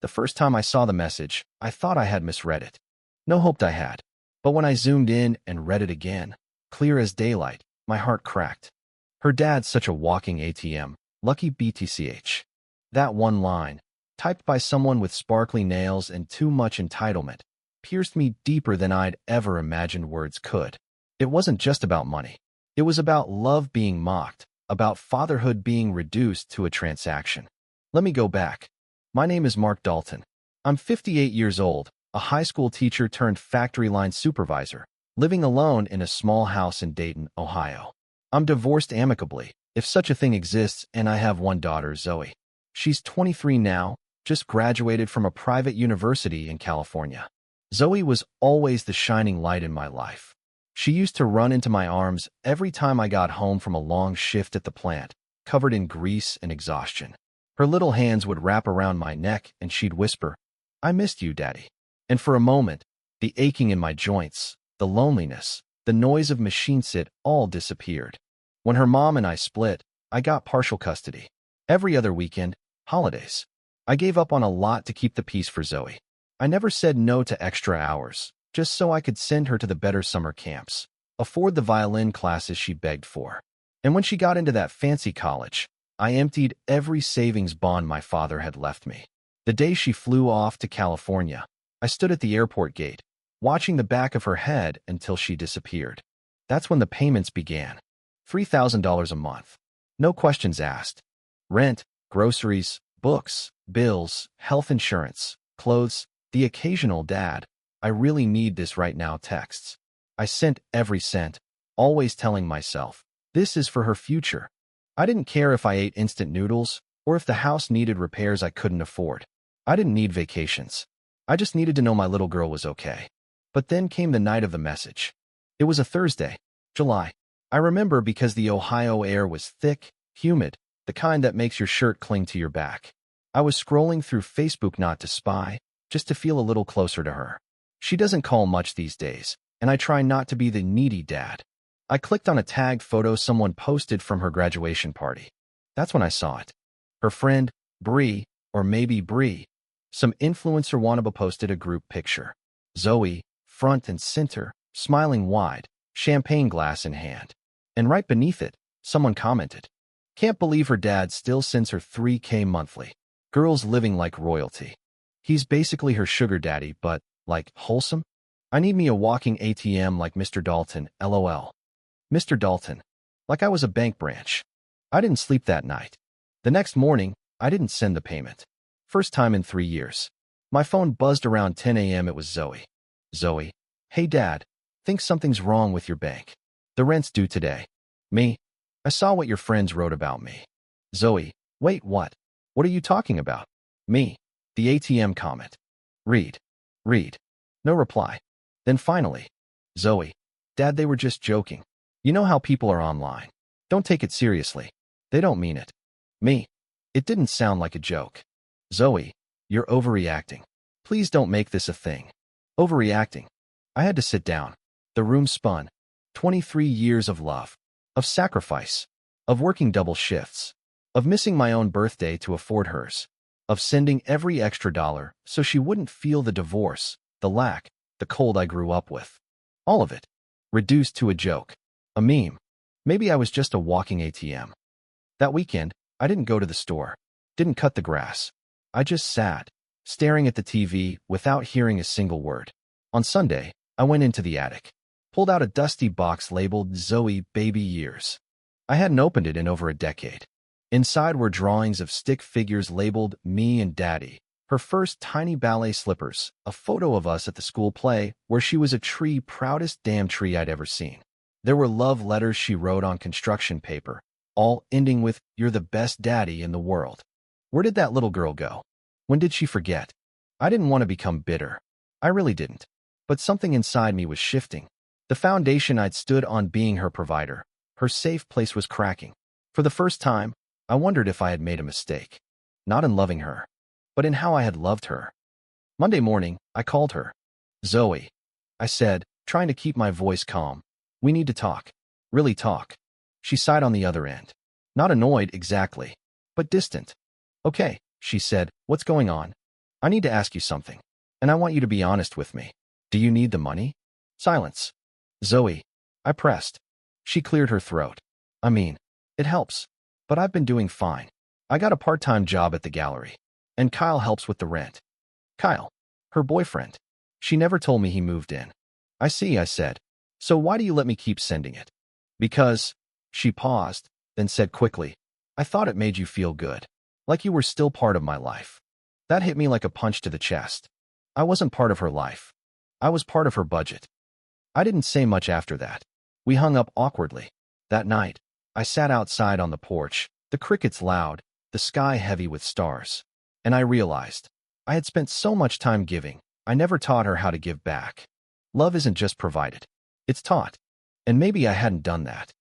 The first time I saw the message, I thought I had misread it. No hope I had. But when I zoomed in and read it again, clear as daylight, my heart cracked. Her dad's such a walking ATM, lucky BTCH. That one line, typed by someone with sparkly nails and too much entitlement, pierced me deeper than I'd ever imagined words could. It wasn't just about money. It was about love being mocked, about fatherhood being reduced to a transaction. Let me go back. My name is Mark Dalton. I'm 58 years old, a high school teacher turned factory line supervisor, living alone in a small house in Dayton, Ohio. I'm divorced amicably, if such a thing exists, and I have one daughter, Zoe. She's 23 now, just graduated from a private university in California. Zoe was always the shining light in my life. She used to run into my arms every time I got home from a long shift at the plant, covered in grease and exhaustion. Her little hands would wrap around my neck and she'd whisper, "I missed you, Daddy." And for a moment, the aching in my joints, the loneliness, the noise of machine sit all disappeared. When her mom and I split, I got partial custody. Every other weekend, holidays. I gave up on a lot to keep the peace for Zoe. I never said no to extra hours, just so I could send her to the better summer camps, afford the violin classes she begged for. And when she got into that fancy college, I emptied every savings bond my father had left me. The day she flew off to California, I stood at the airport gate, watching the back of her head until she disappeared. That's when the payments began. $3,000 a month. No questions asked. Rent, groceries, books, bills, health insurance, clothes, the occasional "Dad, I really need this right now" texts. I sent every cent, always telling myself, this is for her future. I didn't care if I ate instant noodles or if the house needed repairs I couldn't afford. I didn't need vacations. I just needed to know my little girl was okay. But then came the night of the message. It was a Thursday, July. I remember because the Ohio air was thick, humid, the kind that makes your shirt cling to your back. I was scrolling through Facebook not to spy, just to feel a little closer to her. She doesn't call much these days, and I try not to be the needy dad. I clicked on a tagged photo someone posted from her graduation party. That's when I saw it. Her friend, Bree, or maybe Bree, some influencer wannabe, posted a group picture. Zoe, front and center, smiling wide, champagne glass in hand. And right beneath it, someone commented, "Can't believe her dad still sends her $3K monthly. Girl's living like royalty. He's basically her sugar daddy, but, like, wholesome? I need me a walking ATM like Mr. Dalton, LOL." Mr. Dalton. Like I was a bank branch. I didn't sleep that night. The next morning, I didn't send the payment. First time in 3 years. My phone buzzed around 10 a.m. It was Zoe. Zoe. "Hey, Dad. Think something's wrong with your bank. The rent's due today." Me. "I saw what your friends wrote about me." Zoe. "Wait, what? What are you talking about?" Me. The ATM comment. Read. Read. No reply. Then finally. Zoe. "Dad, they were just joking. You know how people are online. Don't take it seriously. They don't mean it." Me. "It didn't sound like a joke." Zoe. "You're overreacting. Please don't make this a thing." Overreacting. I had to sit down. The room spun. 23 years of love, of sacrifice, of working double shifts, of missing my own birthday to afford hers, of sending every extra dollar so she wouldn't feel the divorce, the lack, the cold I grew up with. All of it. Reduced to a joke. A meme. Maybe I was just a walking ATM. That weekend, I didn't go to the store. Didn't cut the grass. I just sat, staring at the TV without hearing a single word. On Sunday, I went into the attic. Pulled out a dusty box labeled Zoe Baby Years. I hadn't opened it in over a decade. Inside were drawings of stick figures labeled Me and Daddy, her first tiny ballet slippers, a photo of us at the school play where she was a tree, proudest damn tree I'd ever seen. There were love letters she wrote on construction paper, all ending with, "You're the best daddy in the world." Where did that little girl go? When did she forget? I didn't want to become bitter. I really didn't. But something inside me was shifting. The foundation I'd stood on, being her provider, her safe place, was cracking. For the first time, I wondered if I had made a mistake. Not in loving her, but in how I had loved her. Monday morning, I called her. "Zoe," I said, trying to keep my voice calm. "We need to talk. Really talk." She sighed on the other end. Not annoyed exactly, but distant. "Okay," she said. "What's going on?" I need to ask you something, and I want you to be honest with me. Do you need the money? Silence. Zoe. I pressed. She cleared her throat. I mean, it helps. But I've been doing fine. I got a part-time job at the gallery. And Kyle helps with the rent. Kyle. Her boyfriend. She never told me he moved in. I see, I said. So why do you let me keep sending it? Because. She paused, then said quickly, I thought it made you feel good. Like you were still part of my life. That hit me like a punch to the chest. I wasn't part of her life. I was part of her budget. I didn't say much after that. We hung up awkwardly. That night, I sat outside on the porch, the crickets loud, the sky heavy with stars. And I realized, I had spent so much time giving, I never taught her how to give back. Love isn't just provided. It's taught. And maybe I hadn't done that.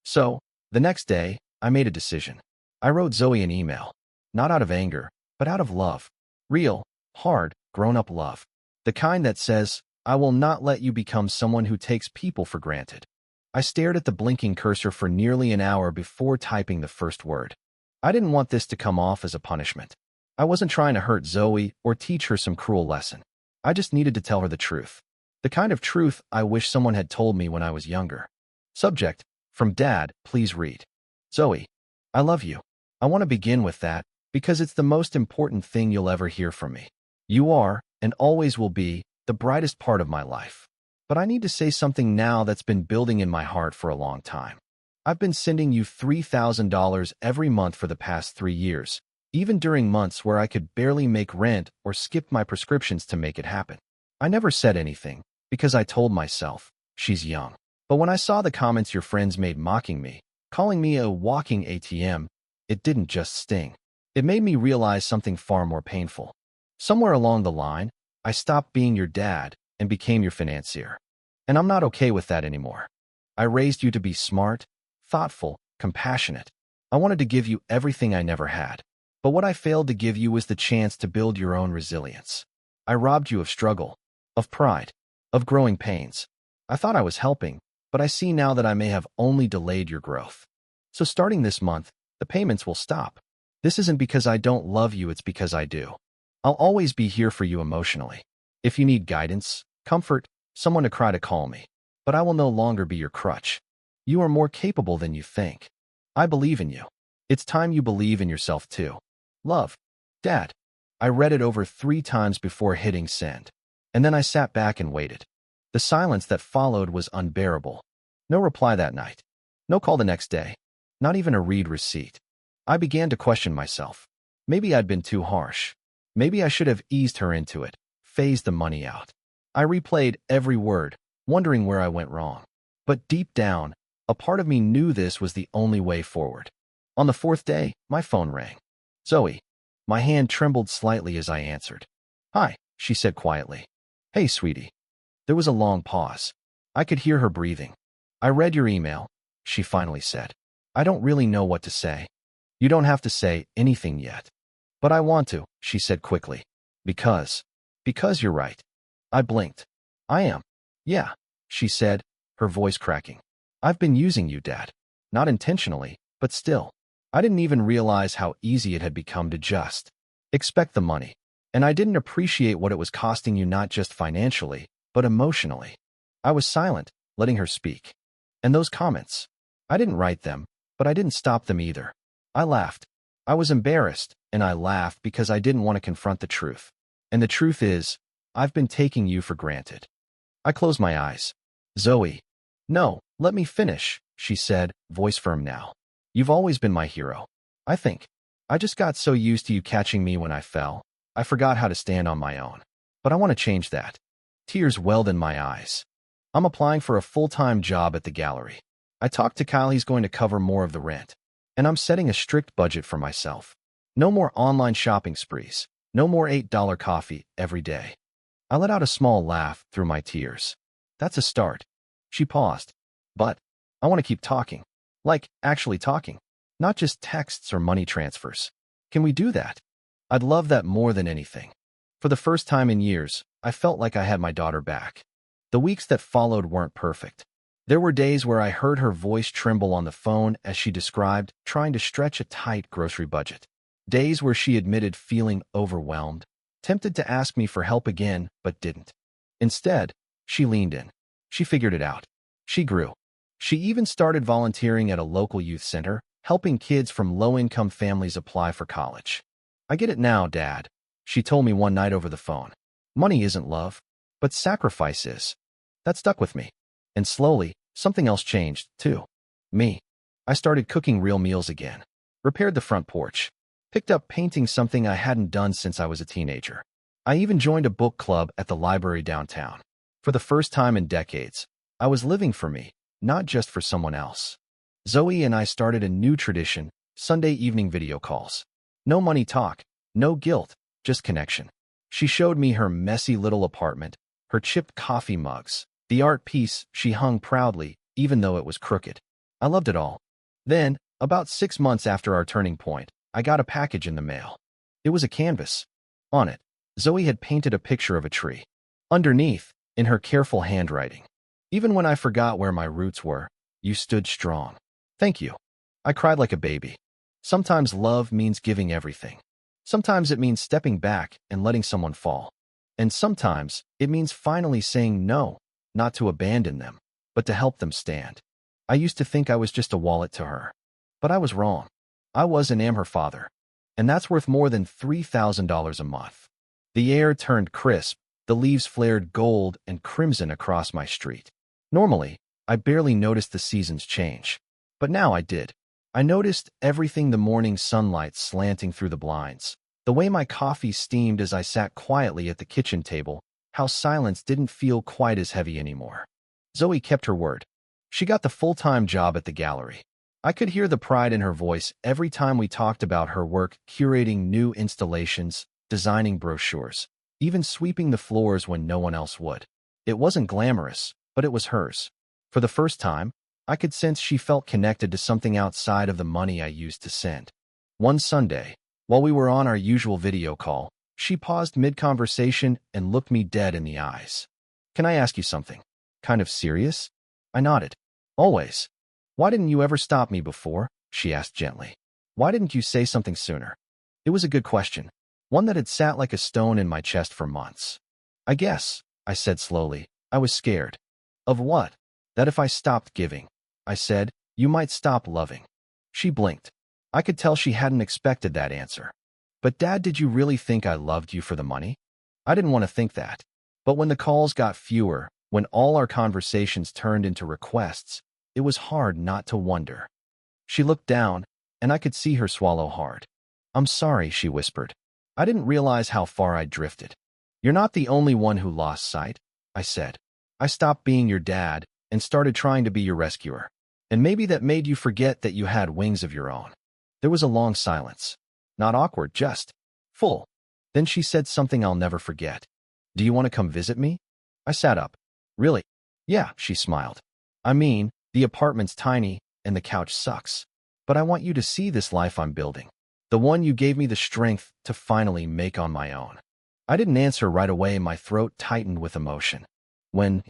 So, the next day, I made a decision. I wrote Zoe an email. Not out of anger, but out of love. Real, hard, grown-up love. The kind that says, I will not let you become someone who takes people for granted. I stared at the blinking cursor for nearly an hour before typing the first word. I didn't want this to come off as a punishment. I wasn't trying to hurt Zoe or teach her some cruel lesson. I just needed to tell her the truth. The kind of truth I wish someone had told me when I was younger. Subject, from Dad, please read. Zoe, I love you. I want to begin with that because it's the most important thing you'll ever hear from me. You are, and always will be, the brightest part of my life. But I need to say something now that's been building in my heart for a long time. I've been sending you $3,000 every month for the past 3 years, even during months where I could barely make rent or skip my prescriptions to make it happen. I never said anything, because I told myself, she's young. But when I saw the comments your friends made mocking me, calling me a walking ATM, it didn't just sting. It made me realize something far more painful. Somewhere along the line, I stopped being your dad and became your financier. And I'm not okay with that anymore. I raised you to be smart, thoughtful, compassionate. I wanted to give you everything I never had. But what I failed to give you was the chance to build your own resilience. I robbed you of struggle, of pride, of growing pains. I thought I was helping, but I see now that I may have only delayed your growth. So starting this month, the payments will stop. This isn't because I don't love you, it's because I do. I'll always be here for you emotionally. If you need guidance, comfort, someone to cry to, call me. But I will no longer be your crutch. You are more capable than you think. I believe in you. It's time you believe in yourself too. Love. Dad. I read it over 3 times before hitting send. And then I sat back and waited. The silence that followed was unbearable. No reply that night. No call the next day. Not even a read receipt. I began to question myself. Maybe I'd been too harsh. Maybe I should have eased her into it, phased the money out. I replayed every word, wondering where I went wrong. But deep down, a part of me knew this was the only way forward. On the 4th day, my phone rang. Zoe. My hand trembled slightly as I answered. Hi, she said quietly. Hey, sweetie. There was a long pause. I could hear her breathing. I read your email, she finally said. I don't really know what to say. You don't have to say anything yet. But I want to, she said quickly. Because you're right. I blinked. I am. Yeah, she said, her voice cracking. I've been using you, Dad. Not intentionally, but still. I didn't even realize how easy it had become to just expect the money. And I didn't appreciate what it was costing you, not just financially, but emotionally. I was silent, letting her speak. And those comments, I didn't write them, but I didn't stop them either. I laughed. I was embarrassed, and I laughed because I didn't want to confront the truth. And the truth is, I've been taking you for granted. I closed my eyes. Zoe. No, let me finish, she said, voice firm now. You've always been my hero. I think. I just got so used to you catching me when I fell, I forgot how to stand on my own. But I want to change that. Tears welled in my eyes. I'm applying for a full-time job at the gallery. I talked to Kyle, he's going to cover more of the rent. And I'm setting a strict budget for myself. No more online shopping sprees. No more $8 coffee every day. I let out a small laugh through my tears. That's a start. She paused. But I want to keep talking. Like, actually talking. Not just texts or money transfers. Can we do that? I'd love that more than anything. For the first time in years, I felt like I had my daughter back. The weeks that followed weren't perfect. There were days where I heard her voice tremble on the phone as she described trying to stretch a tight grocery budget. Days where she admitted feeling overwhelmed. tempted to ask me for help again, but didn't. Instead, she leaned in. She figured it out. She grew. She even started volunteering at a local youth center, helping kids from low-income families apply for college. "I get it now, Dad," she told me one night over the phone. "Money isn't love, but sacrifice is." That stuck with me. And slowly, something else changed, too. Me. I started cooking real meals again. Repaired the front porch. Picked up painting, something I hadn't done since I was a teenager. I even joined a book club at the library downtown. For the first time in decades, I was living for me, not just for someone else. Zoe and I started a new tradition, Sunday evening video calls. No money talk, no guilt, just connection. She showed me her messy little apartment, her chipped coffee mugs, the art piece she hung proudly, even though it was crooked. I loved it all. Then, about 6 months after our turning point, I got a package in the mail. It was a canvas. On it, Zoe had painted a picture of a tree. Underneath, in her careful handwriting, "Even when I forgot where my roots were, you stood strong. Thank you." I cried like a baby. Sometimes love means giving everything. Sometimes it means stepping back and letting someone fall. And sometimes it means finally saying no, not to abandon them, but to help them stand. I used to think I was just a wallet to her. But I was wrong. I was and am her father. And that's worth more than $3,000 a month. The air turned crisp, the leaves flared gold and crimson across my street. Normally, I barely noticed the seasons change. But now I did. I noticed everything: the morning sunlight slanting through the blinds, the way my coffee steamed as I sat quietly at the kitchen table, how silence didn't feel quite as heavy anymore. Zoe kept her word. She got the full-time job at the gallery. I could hear the pride in her voice every time we talked about her work, curating new installations, designing brochures, even sweeping the floors when no one else would. It wasn't glamorous, but it was hers. For the first time, I could sense she felt connected to something outside of the money I used to send. One Sunday, while we were on our usual video call, she paused mid-conversation and looked me dead in the eyes. "Can I ask you something? Kind of serious?" I nodded. "Always. Why didn't you ever stop me before?" she asked gently. "Why didn't you say something sooner?" It was a good question, one that had sat like a stone in my chest for months. "I guess," I said slowly, "I was scared." "Of what?" "That if I stopped giving," I said, "you might stop loving." She blinked. I could tell she hadn't expected that answer. "But Dad, did you really think I loved you for the money?" I didn't want to think that. But when the calls got fewer, when all our conversations turned into requests, it was hard not to wonder. She looked down, and I could see her swallow hard. "I'm sorry," she whispered. "I didn't realize how far I'd drifted." "You're not the only one who lost sight," I said. "I stopped being your dad and started trying to be your rescuer. And maybe that made you forget that you had wings of your own." There was a long silence. Not awkward, just full. Then she said something I'll never forget. "Do you want to come visit me?" I sat up. "Really?" "Yeah," she smiled. "I mean, the apartment's tiny, and the couch sucks. But I want you to see this life I'm building. The one you gave me the strength to finally make on my own." I didn't answer right away. My throat tightened with emotion. "When?"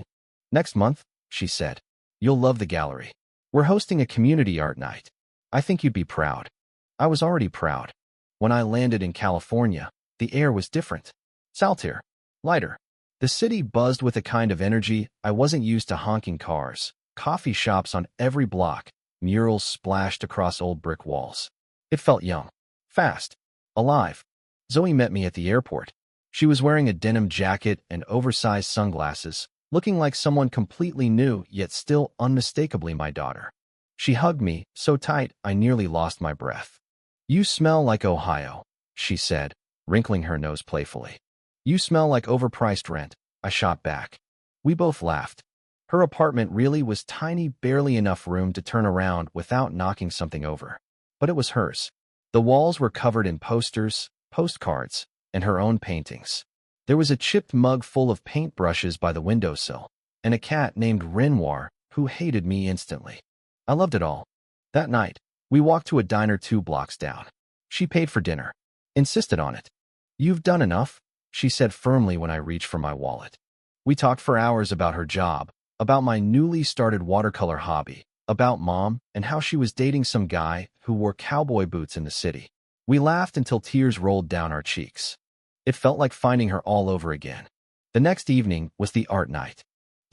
"Next month," she said. "You'll love the gallery. We're hosting a community art night. I think you'd be proud." I was already proud. When I landed in California, the air was different. Saltier. Lighter. The city buzzed with a kind of energy I wasn't used to: honking cars, coffee shops on every block, murals splashed across old brick walls. It felt young. Fast. Alive. Zoe met me at the airport. She was wearing a denim jacket and oversized sunglasses, looking like someone completely new, yet still unmistakably my daughter. She hugged me so tight I nearly lost my breath. "You smell like Ohio," she said, wrinkling her nose playfully. "You smell like overpriced rent," I shot back. We both laughed. Her apartment really was tiny, barely enough room to turn around without knocking something over. But it was hers. The walls were covered in posters, postcards, and her own paintings. There was a chipped mug full of paintbrushes by the windowsill, and a cat named Renoir who hated me instantly. I loved it all. That night, we walked to a diner 2 blocks down. She paid for dinner. Insisted on it. "You've done enough," she said firmly when I reached for my wallet. We talked for hours about her job, about my newly started watercolor hobby, about Mom, and how she was dating some guy who wore cowboy boots in the city. We laughed until tears rolled down our cheeks. It felt like finding her all over again. The next evening was the art night.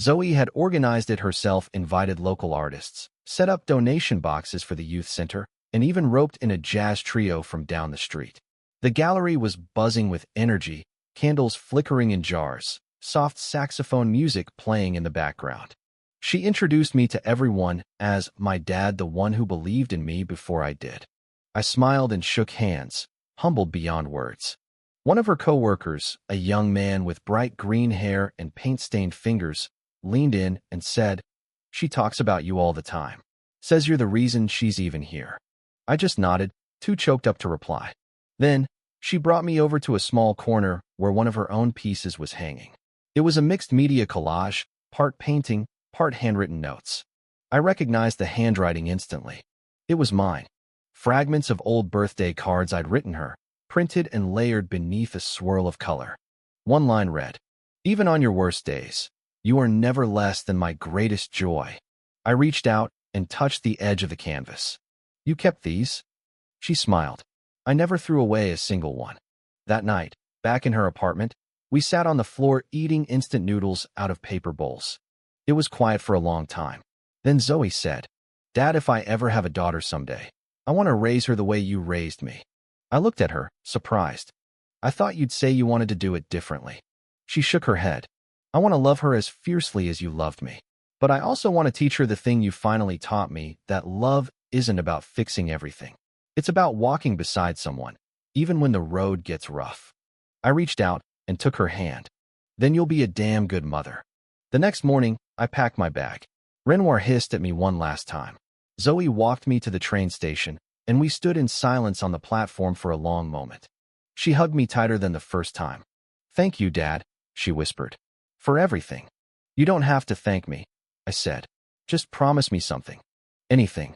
Zoe had organized it herself, invited local artists, set up donation boxes for the youth center, and even roped in a jazz trio from down the street. The gallery was buzzing with energy, candles flickering in jars, soft saxophone music playing in the background. She introduced me to everyone as my dad, the one who believed in me before I did. I smiled and shook hands, humbled beyond words. One of her co-workers, a young man with bright green hair and paint-stained fingers, leaned in and said, "She talks about you all the time. Says you're the reason she's even here." I just nodded, too choked up to reply. Then, she brought me over to a small corner where one of her own pieces was hanging. It was a mixed media collage, part painting, part handwritten notes. I recognized the handwriting instantly. It was mine. Fragments of old birthday cards I'd written her, printed and layered beneath a swirl of color. One line read, "Even on your worst days, you are never less than my greatest joy." I reached out and touched the edge of the canvas. "You kept these?" She smiled. I never threw away a single one. That night, back in her apartment, we sat on the floor eating instant noodles out of paper bowls. It was quiet for a long time. Then Zoe said, "Dad, if I ever have a daughter someday, I want to raise her the way you raised me." I looked at her, surprised. "I thought you'd say you wanted to do it differently." She shook her head. "I want to love her as fiercely as you loved me. But I also want to teach her the thing you finally taught me, that love isn't about fixing everything. It's about walking beside someone, even when the road gets rough." I reached out and took her hand. "Then you'll be a damn good mother." The next morning, I packed my bag. Renoir hissed at me one last time. Zoe walked me to the train station, and we stood in silence on the platform for a long moment. She hugged me tighter than the first time. "Thank you, Dad," she whispered. "For everything." "You don't have to thank me," I said. "Just promise me something. Anything.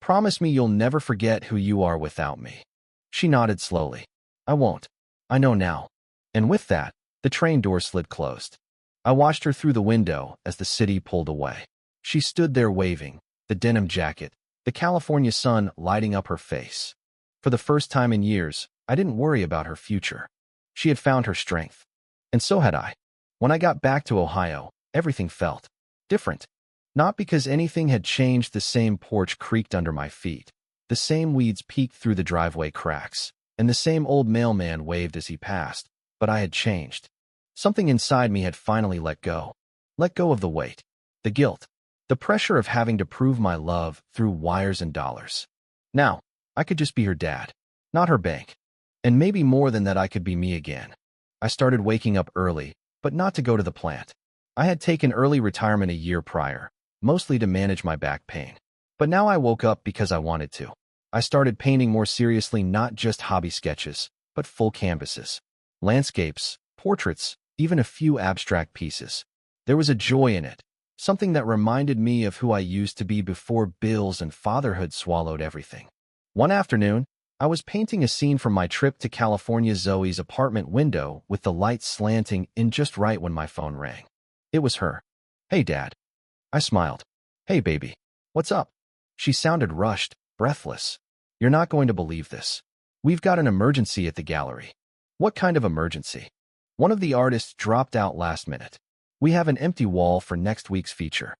Promise me you'll never forget who you are without me." She nodded slowly. "I won't. I know now." And with that, the train door slid closed. I watched her through the window as the city pulled away. She stood there waving, the denim jacket, the California sun lighting up her face. For the first time in years, I didn't worry about her future. She had found her strength. And so had I. When I got back to Ohio, everything felt different. Not because anything had changed. The same porch creaked under my feet. The same weeds peeked through the driveway cracks. And the same old mailman waved as he passed. But I had changed. Something inside me had finally let go. Let go of the weight, the guilt, the pressure of having to prove my love through wires and dollars. Now, I could just be her dad, not her bank. And maybe more than that, I could be me again. I started waking up early, but not to go to the plant. I had taken early retirement a year prior, mostly to manage my back pain. But now I woke up because I wanted to. I started painting more seriously, not just hobby sketches, but full canvases. Landscapes, portraits, even a few abstract pieces. There was a joy in it, something that reminded me of who I used to be before bills and fatherhood swallowed everything. One afternoon, I was painting a scene from my trip to California. Zoe's apartment window with the light slanting in just right when my phone rang. It was her. "Hey, Dad." I smiled. "Hey, baby. What's up?" She sounded rushed, breathless. "You're not going to believe this. We've got an emergency at the gallery." "What kind of emergency?" "One of the artists dropped out last minute. We have an empty wall for next week's feature."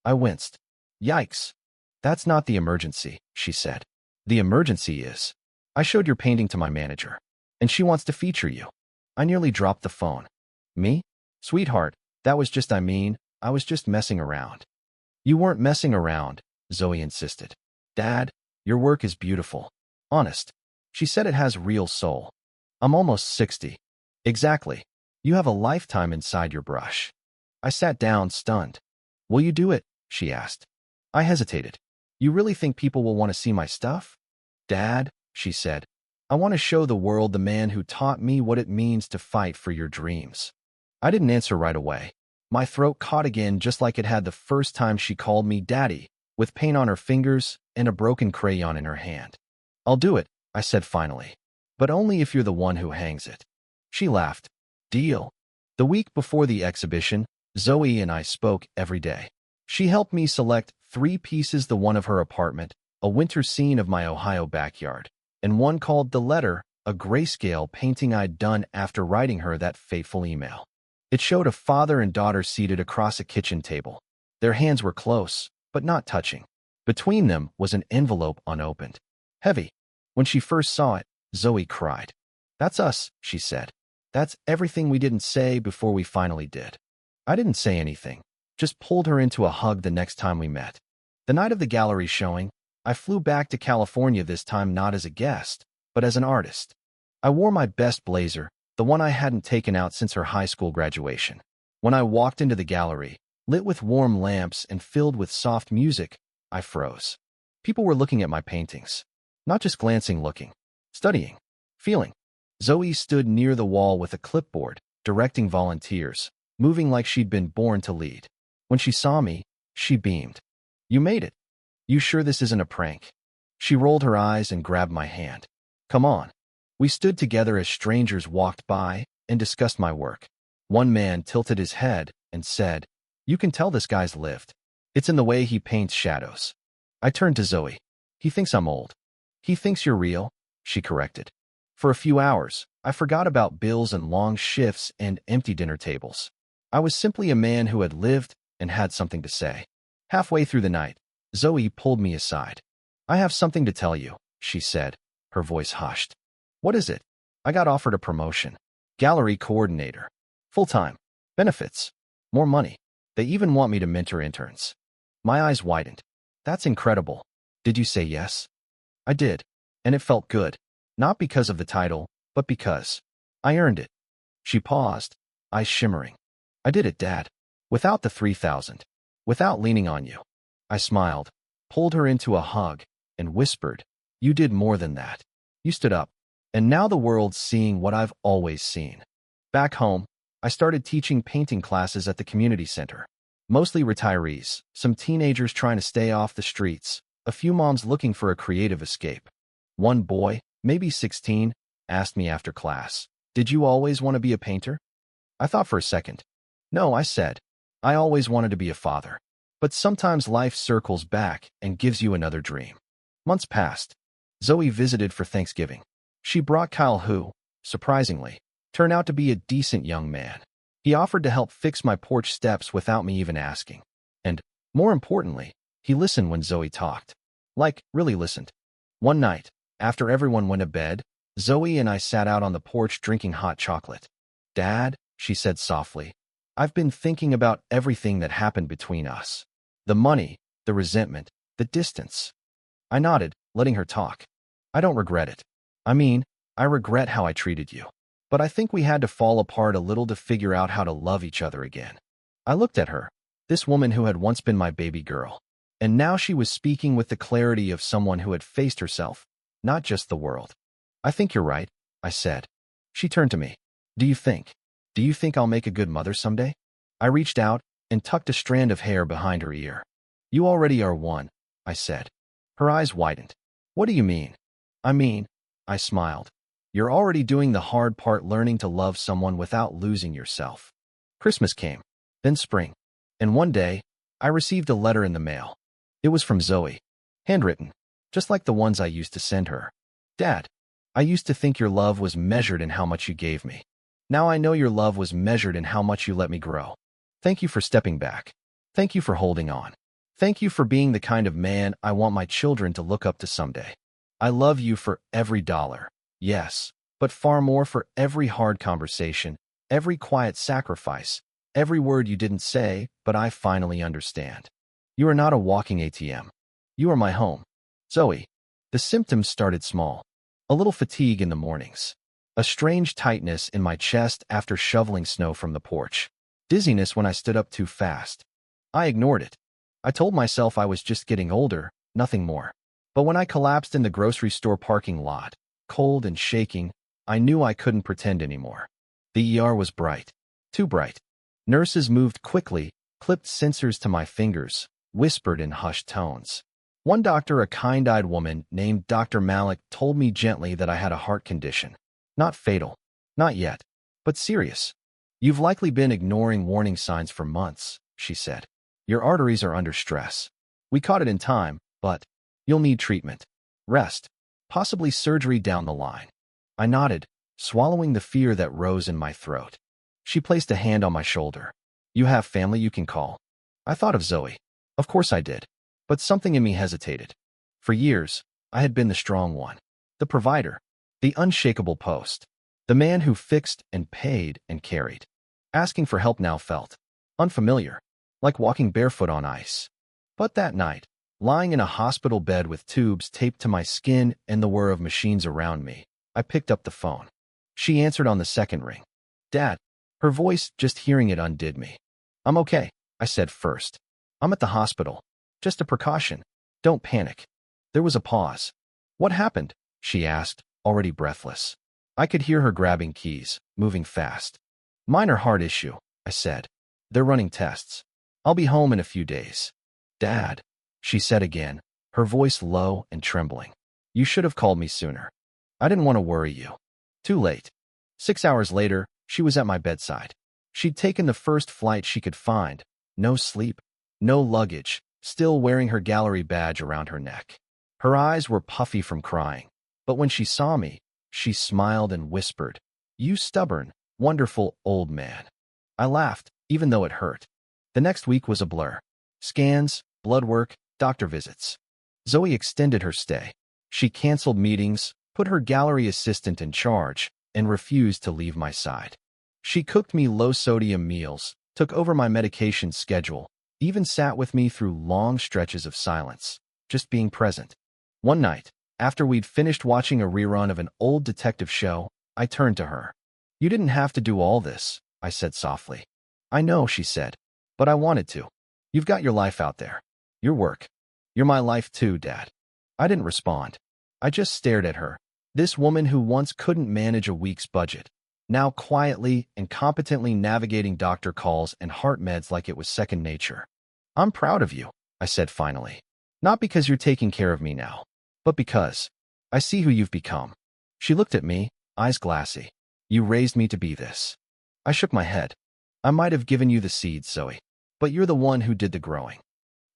I winced. "Yikes. That's not the emergency," she said. "The emergency is, I showed your painting to my manager, and she wants to feature you." I nearly dropped the phone. "Me? Sweetheart, that was just, I was just messing around." "You weren't messing around," Zoe insisted. "Dad, your work is beautiful. Honest." She said it has real soul. "I'm almost 60. "Exactly. You have a lifetime inside your brush." I sat down, stunned. "Will you do it?" she asked. I hesitated. "You really think people will want to see my stuff?" "Dad," she said, "I want to show the world the man who taught me what it means to fight for your dreams." I didn't answer right away. My throat caught again, just like it had the first time she called me Daddy, with paint on her fingers and a broken crayon in her hand. "I'll do it," I said finally. "But only if you're the one who hangs it." She laughed. "Deal." The week before the exhibition, Zoe and I spoke every day. She helped me select 3 pieces: the one of her apartment, a winter scene of my Ohio backyard, and one called The Letter, a grayscale painting I'd done after writing her that fateful email. It showed a father and daughter seated across a kitchen table. Their hands were close, but not touching. Between them was an envelope unopened. Heavy. When she first saw it, Zoe cried. "That's us," she said. "That's everything we didn't say before we finally did." I didn't say anything, just pulled her into a hug the next time we met. The night of the gallery showing, I flew back to California, this time not as a guest, but as an artist. I wore my best blazer, the one I hadn't taken out since her high school graduation. When I walked into the gallery, lit with warm lamps and filled with soft music, I froze. People were looking at my paintings. Not just glancing, looking. Studying. Feeling. Zoe stood near the wall with a clipboard, directing volunteers, moving like she'd been born to lead. When she saw me, she beamed. "You made it. You sure this isn't a prank?" She rolled her eyes and grabbed my hand. "Come on." We stood together as strangers walked by and discussed my work. One man tilted his head and said, "You can tell this guy's lived. It's in the way he paints shadows." I turned to Zoe. "He thinks I'm old." "He thinks you're real," she corrected. For a few hours, I forgot about bills and long shifts and empty dinner tables. I was simply a man who had lived and had something to say. Halfway through the night, Zoe pulled me aside. "I have something to tell you," she said, her voice hushed. "What is it?" "I got offered a promotion. Gallery coordinator. Full-time. Benefits. More money. They even want me to mentor interns." My eyes widened. "That's incredible. Did you say yes?" I did, and it felt good. Not because of the title, but because I earned it. She paused, eyes shimmering. "I did it, Dad. Without the 3,000. Without leaning on you." I smiled, pulled her into a hug, and whispered, "You did more than that. You stood up. And now the world's seeing what I've always seen." Back home, I started teaching painting classes at the community center. Mostly retirees, some teenagers trying to stay off the streets, a few moms looking for a creative escape. One boy, maybe 16, asked me after class, "Did you always want to be a painter?" I thought for a second. "No," I said. "I always wanted to be a father. But sometimes life circles back and gives you another dream." Months passed. Zoe visited for Thanksgiving. She brought Kyle, who, surprisingly, turned out to be a decent young man. He offered to help fix my porch steps without me even asking. And, more importantly, he listened when Zoe talked. Like, really listened. One night, after everyone went to bed, Zoe and I sat out on the porch drinking hot chocolate. "Dad," she said softly, "I've been thinking about everything that happened between us. The money, the resentment, the distance." I nodded, letting her talk. "I don't regret it. I regret how I treated you. But I think we had to fall apart a little to figure out how to love each other again." I looked at her, this woman who had once been my baby girl. And now she was speaking with the clarity of someone who had faced herself, not just the world. "I think you're right," I said. She turned to me. Do you think I'll make a good mother someday?" I reached out and tucked a strand of hair behind her ear. "You already are one," I said. Her eyes widened. "What do you mean?" I smiled. "You're already doing the hard part, learning to love someone without losing yourself." Christmas came, then spring, and one day, I received a letter in the mail. It was from Zoe, handwritten, just like the ones I used to send her. "Dad, I used to think your love was measured in how much you gave me. Now I know your love was measured in how much you let me grow. Thank you for stepping back. Thank you for holding on. Thank you for being the kind of man I want my children to look up to someday. I love you for every dollar, yes, but far more for every hard conversation, every quiet sacrifice, every word you didn't say, but I finally understand. You are not a walking ATM. You are my home. Zoe." The symptoms started small. A little fatigue in the mornings. A strange tightness in my chest after shoveling snow from the porch. Dizziness when I stood up too fast. I ignored it. I told myself I was just getting older, nothing more. But when I collapsed in the grocery store parking lot, cold and shaking, I knew I couldn't pretend anymore. The ER was bright. Too bright. Nurses moved quickly, clipped sensors to my fingers, whispered in hushed tones. One doctor, a kind-eyed woman named Dr. Malik, told me gently that I had a heart condition. Not fatal. Not yet. But serious. "You've likely been ignoring warning signs for months," she said. "Your arteries are under stress. We caught it in time, but you'll need treatment. Rest. Possibly surgery down the line." I nodded, swallowing the fear that rose in my throat. She placed a hand on my shoulder. You have family you can call. I thought of Zoe. Of course I did. But something in me hesitated. For years, I had been the strong one. The provider. The unshakable post. The man who fixed and paid and carried. Asking for help now felt unfamiliar, like walking barefoot on ice. But that night, lying in a hospital bed with tubes taped to my skin and the whir of machines around me, I picked up the phone. She answered on the second ring. Dad. Her voice, just hearing it undid me. I'm okay, I said first. I'm at the hospital. Just a precaution. Don't panic. There was a pause. What happened? She asked, already breathless. I could hear her grabbing keys, moving fast. Minor heart issue, I said. They're running tests. I'll be home in a few days. Dad, she said again, her voice low and trembling. You should have called me sooner. I didn't want to worry you. Too late. 6 hours later, she was at my bedside. She'd taken the first flight she could find. No sleep, no luggage, still wearing her gallery badge around her neck. Her eyes were puffy from crying, but when she saw me, she smiled and whispered, You stubborn, wonderful old man. I laughed, even though it hurt. The next week was a blur. Scans, blood work, doctor visits. Zoe extended her stay. She canceled meetings, put her gallery assistant in charge, and refused to leave my side. She cooked me low-sodium meals, took over my medication schedule, even sat with me through long stretches of silence, just being present. One night, after we'd finished watching a rerun of an old detective show, I turned to her. You didn't have to do all this, I said softly. I know, she said, but I wanted to. You've got your life out there. Your work. You're my life too, Dad. I didn't respond. I just stared at her. This woman who once couldn't manage a week's budget, now quietly and competently navigating doctor calls and heart meds like it was second nature. I'm proud of you, I said finally. Not because you're taking care of me now, but because I see who you've become. She looked at me, eyes glassy. You raised me to be this. I shook my head. I might have given you the seeds, Zoe, but you're the one who did the growing.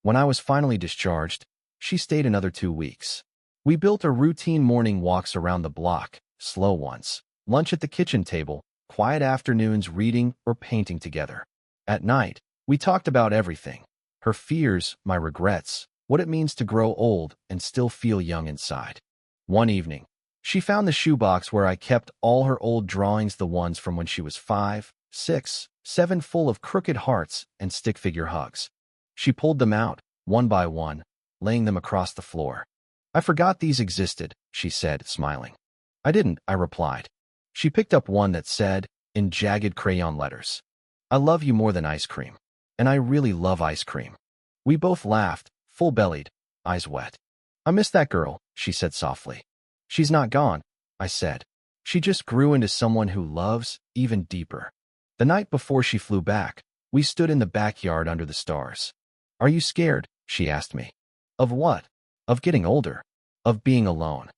When I was finally discharged, she stayed another 2 weeks. We built a routine morning walks around the block, slow ones, lunch at the kitchen table, quiet afternoons reading or painting together. At night, we talked about everything. Her fears, my regrets, what it means to grow old and still feel young inside. One evening, she found the shoebox where I kept all her old drawings, the ones from when she was 5, 6, 7, full of crooked hearts and stick figure hugs. She pulled them out, one by one, laying them across the floor. I forgot these existed, she said, smiling. I didn't, I replied. She picked up one that said, in jagged crayon letters, I love you more than ice cream. And I really love ice cream. We both laughed, full-bellied, eyes wet. I miss that girl, she said softly. She's not gone, I said. She just grew into someone who loves even deeper. The night before she flew back, we stood in the backyard under the stars. Are you scared? She asked me. Of what? Of getting older. Of being alone.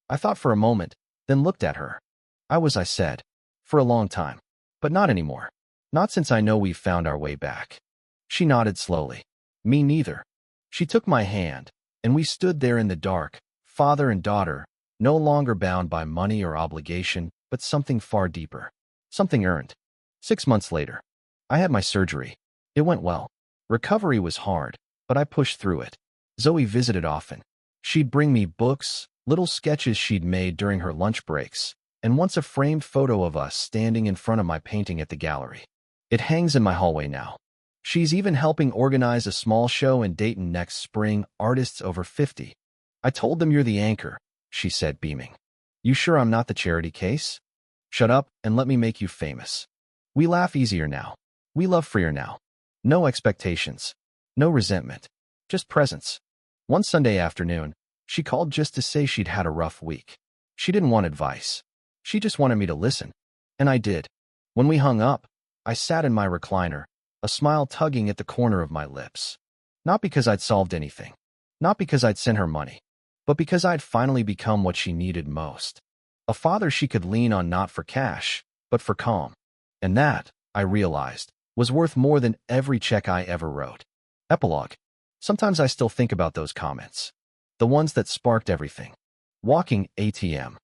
I thought for a moment, then looked at her. I said. For a long time. But not anymore. Not since I know we've found our way back. She nodded slowly. Me neither. She took my hand, and we stood there in the dark, father and daughter, no longer bound by money or obligation, but something far deeper. Something earned. 6 months later, I had my surgery. It went well. Recovery was hard, but I pushed through it. Zoe visited often. She'd bring me books, little sketches she'd made during her lunch breaks, and once a framed photo of us standing in front of my painting at the gallery. It hangs in my hallway now. She's even helping organize a small show in Dayton next spring, artists over 50. I told them you're the anchor, she said, beaming. You sure I'm not the charity case? Shut up and let me make you famous. We laugh easier now. We love freer now. No expectations. No resentment. Just presence. One Sunday afternoon, she called just to say she'd had a rough week. She didn't want advice. She just wanted me to listen. And I did. When we hung up, I sat in my recliner, a smile tugging at the corner of my lips. Not because I'd solved anything. Not because I'd sent her money. But because I'd finally become what she needed most. A father she could lean on, not for cash, but for calm. And that, I realized, was worth more than every check I ever wrote. Epilogue. Sometimes I still think about those comments. The ones that sparked everything. Walking ATM.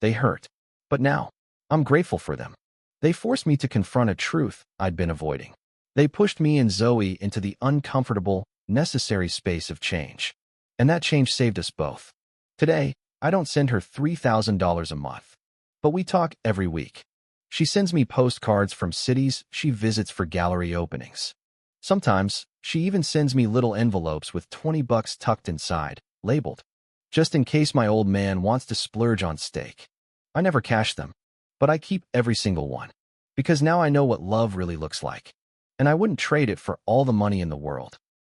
They hurt. But now, I'm grateful for them. They forced me to confront a truth I'd been avoiding. They pushed me and Zoe into the uncomfortable, necessary space of change. And that change saved us both. Today, I don't send her $3,000 a month. But we talk every week. She sends me postcards from cities she visits for gallery openings. Sometimes, she even sends me little envelopes with $20 tucked inside, labeled, just in case my old man wants to splurge on steak. I never cash them, but I keep every single one. Because now I know what love really looks like. And I wouldn't trade it for all the money in the world.